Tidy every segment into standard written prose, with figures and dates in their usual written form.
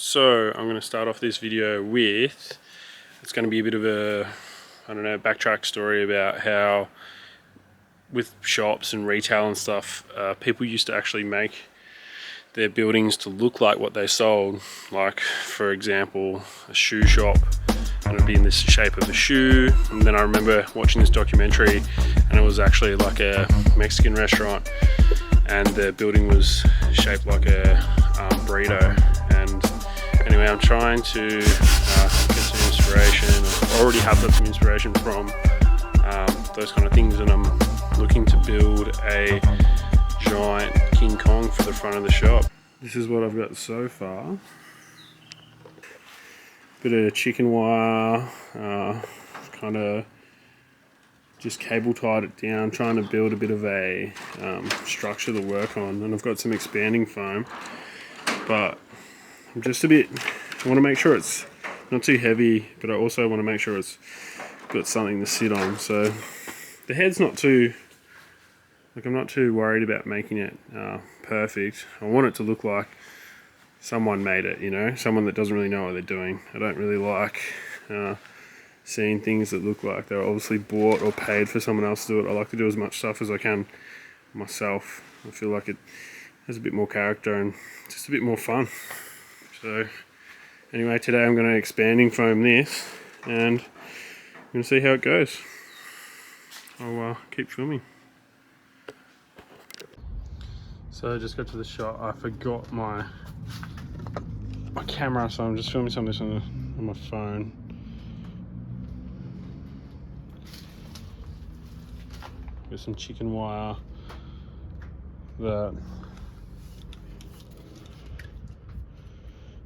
So I'm going to start off this video with, it's going to be a bit of a, I don't know, backtrack story about how with shops and retail and stuff, people used to actually make their buildings to look like what they sold. Like, for example, a shoe shop, and it'd be in this shape of a shoe. And then I remember watching this documentary, and it was actually like a Mexican restaurant, and the building was shaped like a burrito. And anyway, I'm trying to get some inspiration. I already have got some inspiration from those kind of things, and I'm looking to build a giant King Kong for the front of the shop. This is what I've got so far. Bit of chicken wire, kind of just cable tied it down, trying to build a bit of a structure to work on. And I've got some expanding foam, but I'm just a bit, I want to make sure it's not too heavy, but I also want to make sure it's got something to sit on. So the head's not too, like, I'm not too worried about making it perfect. I want it to look like someone made it, you know, someone that doesn't really know what they're doing. I don't really like seeing things that look like they're obviously bought or paid for someone else to do it. I like to do as much stuff as I can myself. I feel like it has a bit more character and just a bit more fun. So anyway, today I'm going to expanding foam this, and I'm going to see how it goes. I'll keep filming. So I just got to the shop. I forgot my camera, so I'm just filming some of this on my phone. Got some chicken wire,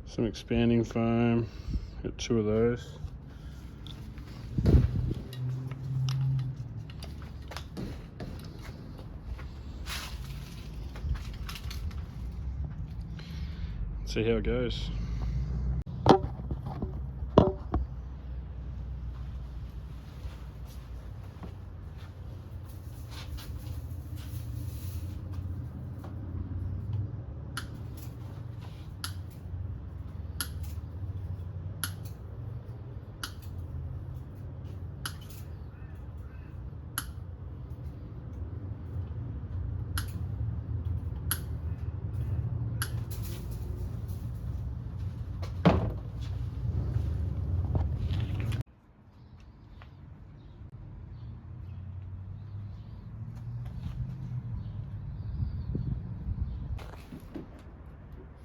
some expanding foam, got 2 of those. See how it goes.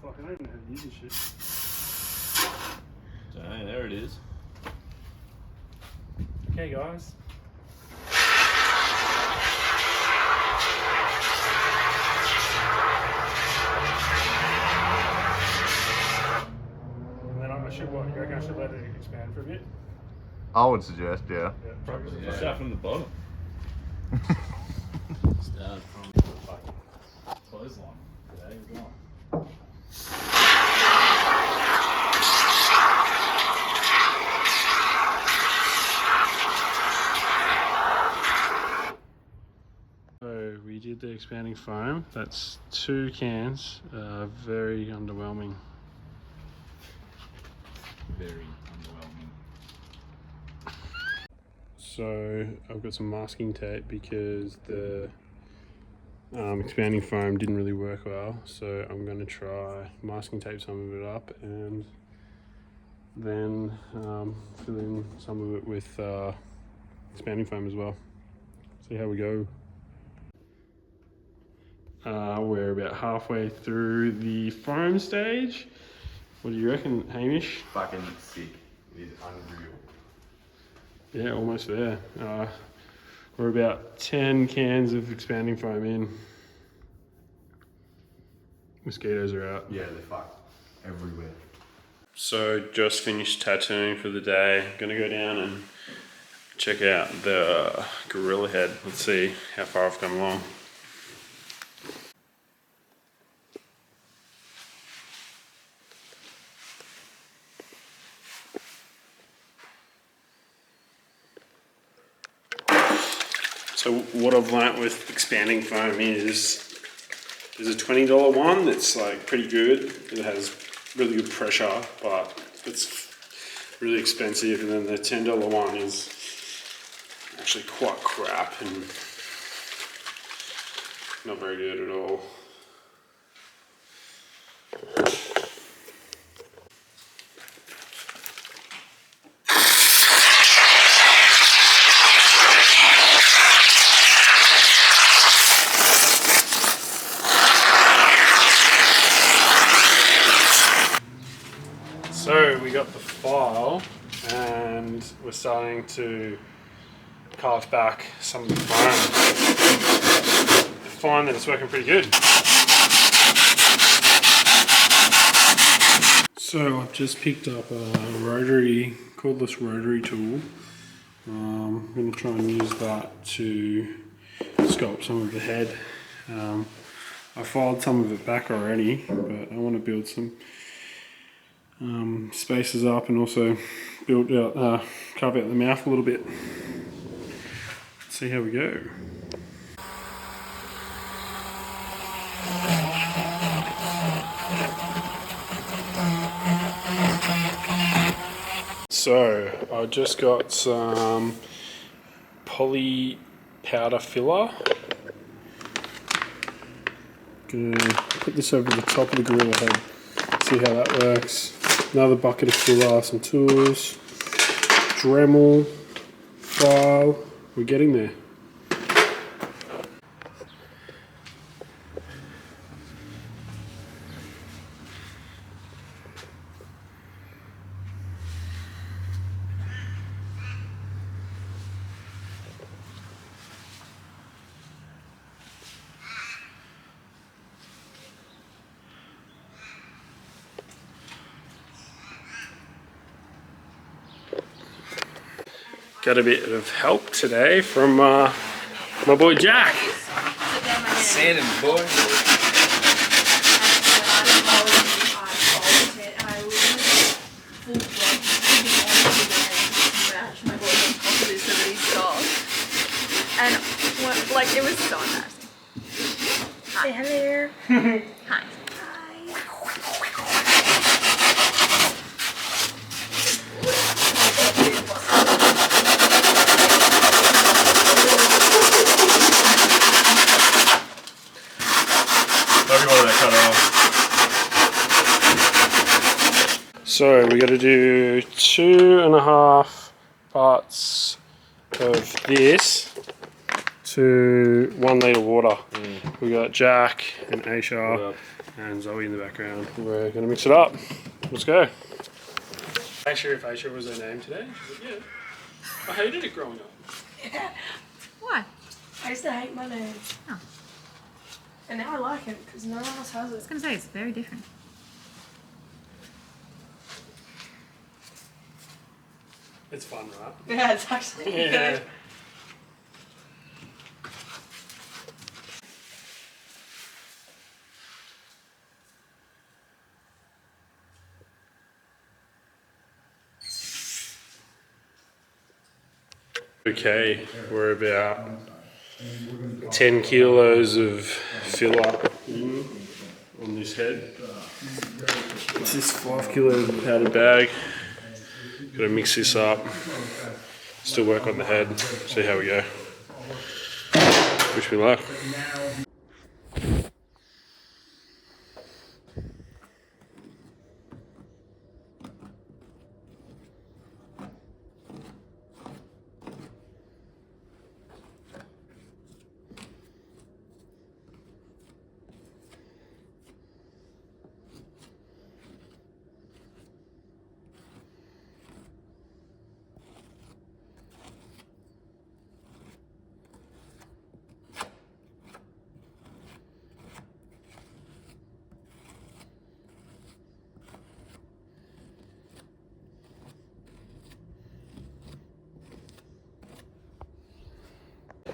I don't even know how to use this shit. Dang, there it is. Okay, guys. And then I should, what, you reckon I should let it expand for a bit? I would suggest, yeah. Probably. Yeah. Start from the bottom. Start from the fucking clothesline. Today we're going. So we did the expanding foam. That's 2 cans. Very underwhelming. Very underwhelming. So I've got some masking tape because the expanding foam didn't really work well. So I'm going to try masking tape some of it up and then fill in some of it with expanding foam as well. See how we go. We're about halfway through the foam stage. What do you reckon, Hamish? Fucking sick. It is unreal. Yeah, almost there. We're about 10 cans of expanding foam in. Mosquitoes are out. Yeah, they're fucked everywhere. So just finished tattooing for the day. Gonna go down and check out the gorilla head. Let's see how far I've come along. So what I've learnt with expanding foam is there's a $20 one that's like pretty good. It has really good pressure, but it's really expensive. And then the $10 one is actually quite crap and not very good at all. So we got the file and we're starting to carve back some of the foam. I find that it's working pretty good. So I've just picked up a cordless rotary tool. I'm going to try and use that to sculpt some of the head. I filed some of it back already, but I want to build some spaces up and also carve out the mouth a little bit. Let's see how we go. So I just got some poly powder filler. Gonna put this over the top of the gorilla head. See how that works. Another bucket of filler, some tools, Dremel, file. We're getting there. Got a bit of help today from my boy Jack. Sanding, boy. And like it was so embarrassing. Hi. Say hello. Hi. So we got to do 2.5 parts of this to 1 litre water. We got Jack and Aisha and Zoe in the background. We're going to mix it up. Let's go. Aisha, if Aisha was her name today, she's like, yeah. I hated it growing up. Yeah. Why? I used to hate my name. Oh. And now I like it because no one else has it. I was going to say, it's very different. It's fun, right? Yeah, it's actually good. Okay, we're about 10 kilos of filler on this head. It's this 5 kilo powder bag. Gotta mix this up. Still work on the head. See how we go. Wish me luck.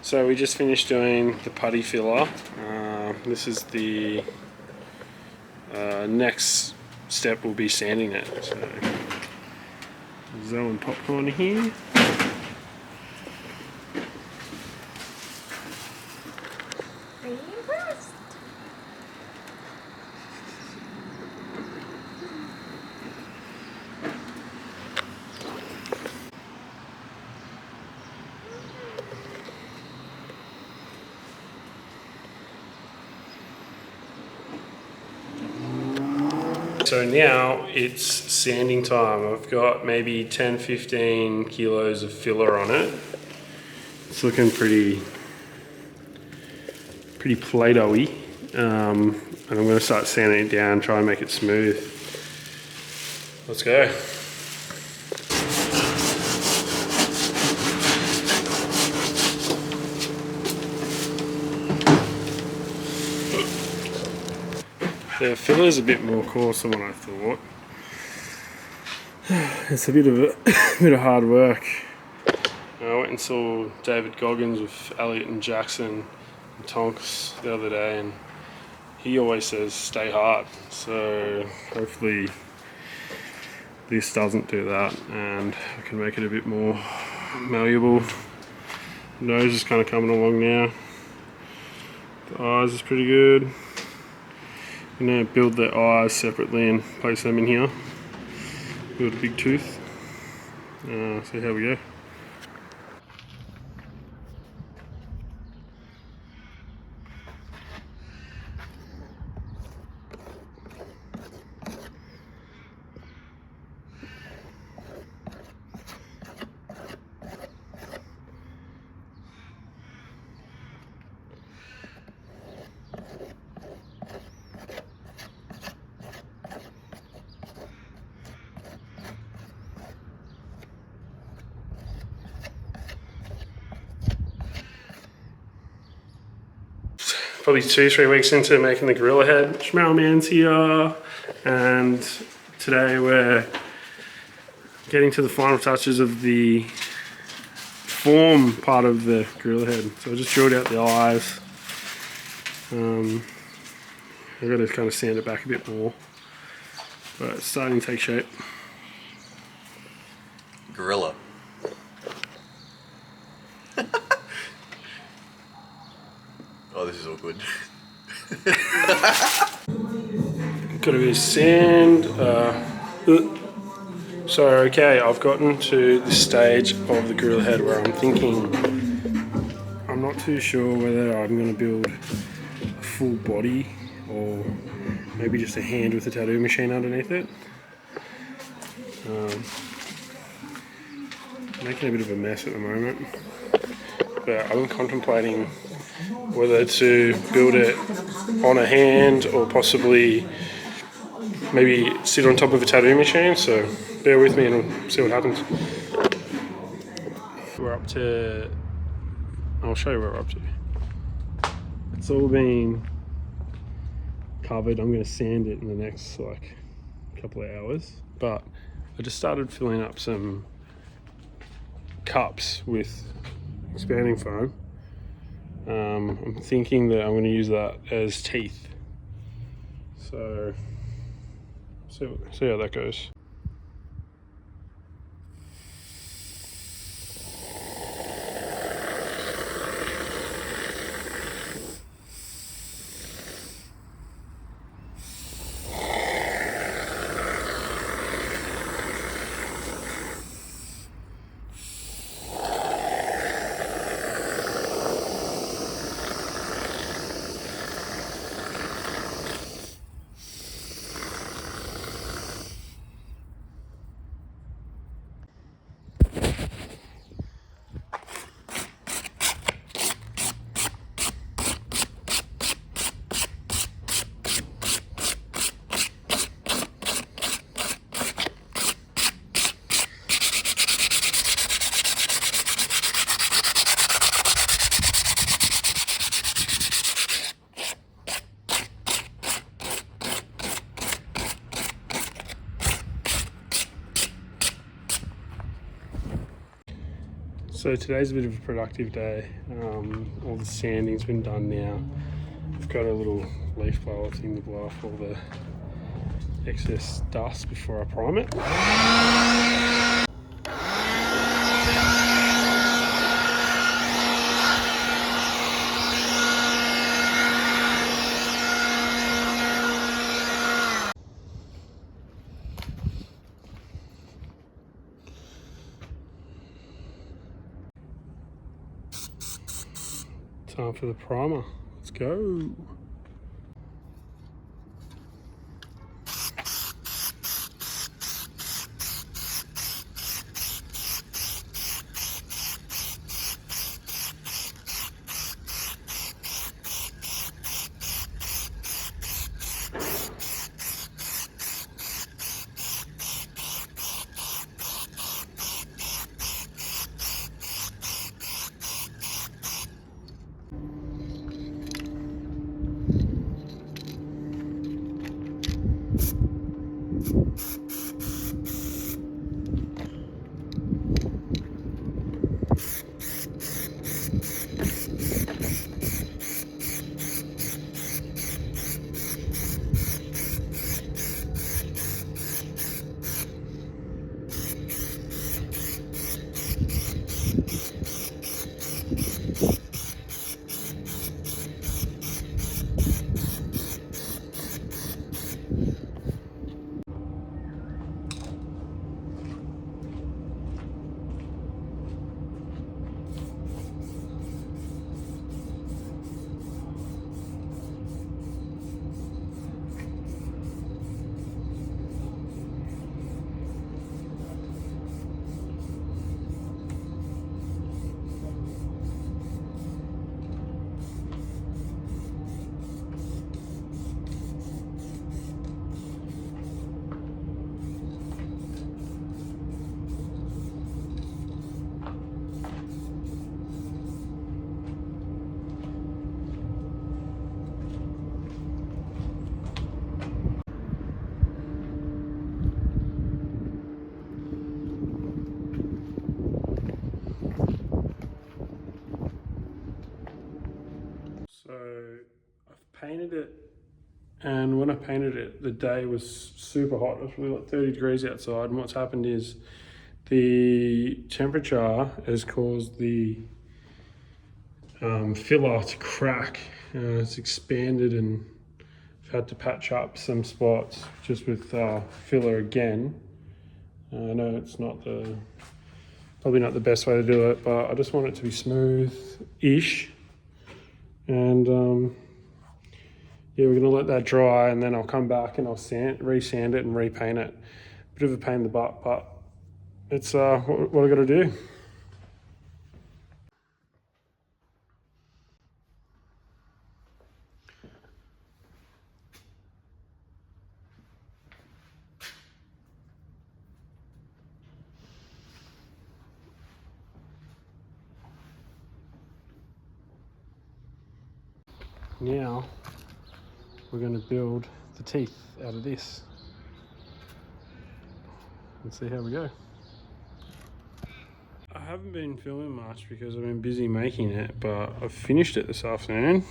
So we just finished doing the putty filler. This is the next step will be sanding it. So Zoe and popcorn here. Are you impressed? So now it's sanding time. I've got maybe 10-15 kilos of filler on it. It's looking pretty Play-Doh-y. And I'm going to start sanding it down, try and make it smooth. Let's go. The filler is a bit more coarse than what I thought. It's a bit of hard work. I went and saw David Goggins with Elliot and Jackson and Tonks the other day, and he always says stay hard. So hopefully this doesn't do that, and I can make it a bit more malleable. The nose is kind of coming along now. The eyes is pretty good. I'm going to build the eyes separately and place them in here. Build a big tooth. See how we go. Probably 2-3 weeks into making the gorilla head. Schmarrel Man's here, and today we're getting to the final touches of the form part of the gorilla head. So I just drilled out the eyes. I've got to kind of sand it back a bit more, but it's starting to take shape. Gorilla. Oh, this is all good. Got a bit of sand. So, okay, I've gotten to the stage of the gorilla head where I'm thinking, I'm not too sure whether I'm going to build a full body or maybe just a hand with a tattoo machine underneath it. Making a bit of a mess at the moment, but I'm contemplating whether to build it on a hand or possibly maybe sit on top of a tattoo machine. So bear with me and we'll see what happens. We're up to, I'll show you where we're up to. It's all been covered. I'm going to sand it in the next couple of hours, but I just started filling up some cups with expanding foam. I'm thinking that I'm going to use that as teeth. So see how that goes. So today's a bit of a productive day. All the sanding's been done now. I've got a little leaf blower thing to blow off all the excess dust before I prime it. Time for the primer. Let's go. So I've painted it, and when I painted it, the day was super hot. It was really like 30 degrees outside, and what's happened is the temperature has caused the filler to crack. It's expanded, and I've had to patch up some spots just with filler again. I know it's probably not the best way to do it, but I just want it to be smooth-ish. And yeah, we're gonna let that dry, and then I'll come back and I'll re-sand it and repaint it. Bit of a pain in the butt, but it's what I gotta do. Now we're going to build the teeth out of this and see how we go. I haven't been filming much because I've been busy making it, but I've finished it this afternoon.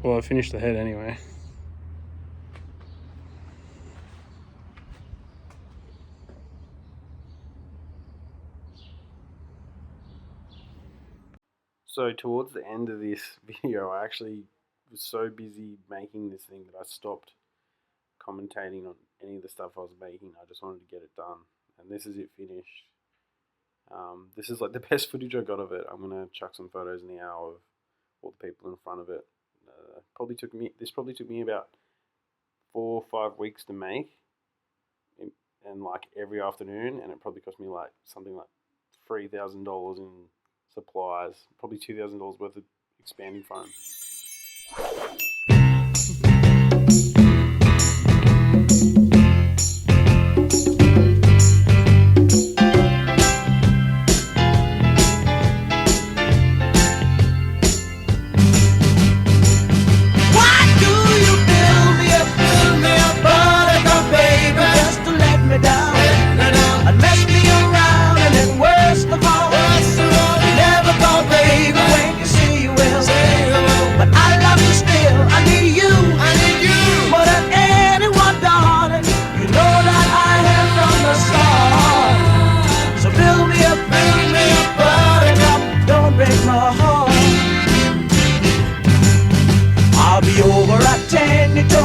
Well, I finished the head anyway. So towards the end of this video, I actually was so busy making this thing that I stopped commentating on any of the stuff I was making. I just wanted to get it done, and this is it finished. This is like the best footage I got of it. I'm gonna chuck some photos now of all the people in front of it. This probably took me about 4 or 5 weeks to make, and like every afternoon, and it probably cost me like something like $3,000 in supplies, probably $2,000 worth of expanding foam. I'll be over at 10, you told